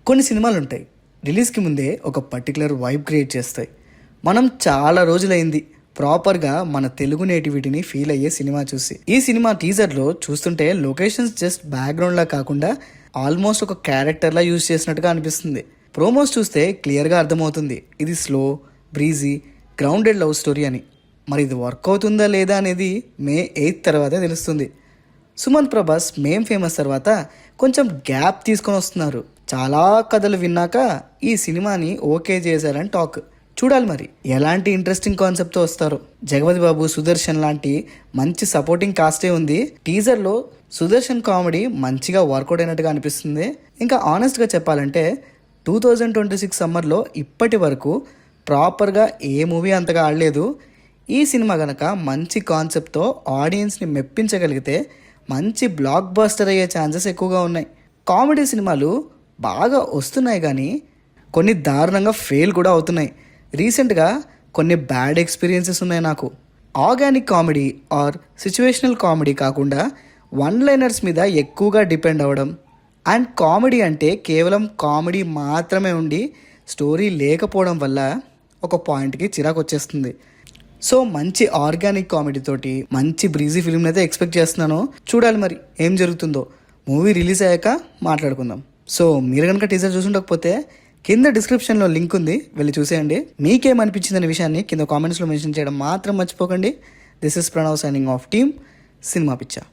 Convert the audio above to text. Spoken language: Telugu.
కొన్ని సినిమాలు ఉంటాయి, రిలీజ్కి ముందే ఒక పర్టికులర్ వైబ్ క్రియేట్ చేస్తాయి. మనం చాలా రోజులైంది ప్రాపర్గా మన తెలుగు నేటివిటీని ఫీల్ అయ్యే సినిమా చూసి. ఈ సినిమా టీజర్లో చూస్తుంటే లొకేషన్స్ జస్ట్ బ్యాక్గ్రౌండ్లా కాకుండా ఆల్మోస్ట్ ఒక క్యారెక్టర్లా యూజ్ చేసినట్టుగా అనిపిస్తుంది. ప్రోమోస్ చూస్తే క్లియర్గా అర్థమవుతుంది ఇది slow, breezy, grounded love story అని. మరి ఇది వర్క్ అవుతుందా లేదా అనేది May 8 తర్వాతే తెలుస్తుంది. సుమంత్ ప్రభాస్ మేం ఫేమస్ తర్వాత కొంచెం గ్యాప్ తీసుకొని వస్తున్నారు. చాలా కథలు విన్నాక ఈ సినిమాని ఓకే చేశారని టాక్. చూడాలి మరి ఎలాంటి ఇంట్రెస్టింగ్ కాన్సెప్ట్తో వస్తారో. జగపతి బాబు, సుదర్శన్ లాంటి మంచి సపోర్టింగ్ కాస్టే ఉంది. టీజర్లో సుదర్శన్ కామెడీ మంచిగా వర్కౌట్ అయినట్టుగా అనిపిస్తుంది. ఇంకా ఆనెస్ట్గా చెప్పాలంటే 2026 సమ్మర్లో ఇప్పటి వరకు ప్రాపర్గా ఏ మూవీ అంతగా ఆడలేదు. ఈ సినిమా కనుక మంచి కాన్సెప్ట్తో ఆడియన్స్ని మెప్పించగలిగితే మంచి బ్లాక్ బస్టర్ అయ్యే ఛాన్సెస్ ఎక్కువగా ఉన్నాయి. కామెడీ సినిమాలు బాగా వస్తున్నాయి కానీ కొన్ని దారుణంగా ఫెయిల్ కూడా అవుతున్నాయి. రీసెంట్గా కొన్ని బ్యాడ్ ఎక్స్పీరియన్సెస్ ఉన్నాయి నాకు. Organic comedy or situational comedy కాకుండా వన్ లైనర్స్ మీద ఎక్కువగా డిపెండ్ అవ్వడం, అండ్ కామెడీ అంటే కేవలం కామెడీ మాత్రమే ఉండి స్టోరీ లేకపోవడం వల్ల ఒక పాయింట్కి చిరాకు వచ్చేస్తుంది. సో మంచి ఆర్గానిక్ కామెడీ తోటి మంచి బ్రీజీ ఫిల్మ్ని అయితే ఎక్స్పెక్ట్ చేస్తున్నాను. చూడాలి మరి ఏం జరుగుతుందో. మూవీ రిలీజ్ అయ్యాక మాట్లాడుకుందాం. సో మీరు కనుక టీజర్ చూసుండకపోతే కింద డిస్క్రిప్షన్లో లింక్ ఉంది, వెళ్ళి చూసేయండి. మీకేమనిపించిందనే విషయాన్ని కింద కామెంట్స్లో మెన్షన్ చేయడం మాత్రం మర్చిపోకండి. This is Pranav signing off team cinema పిచ్చా.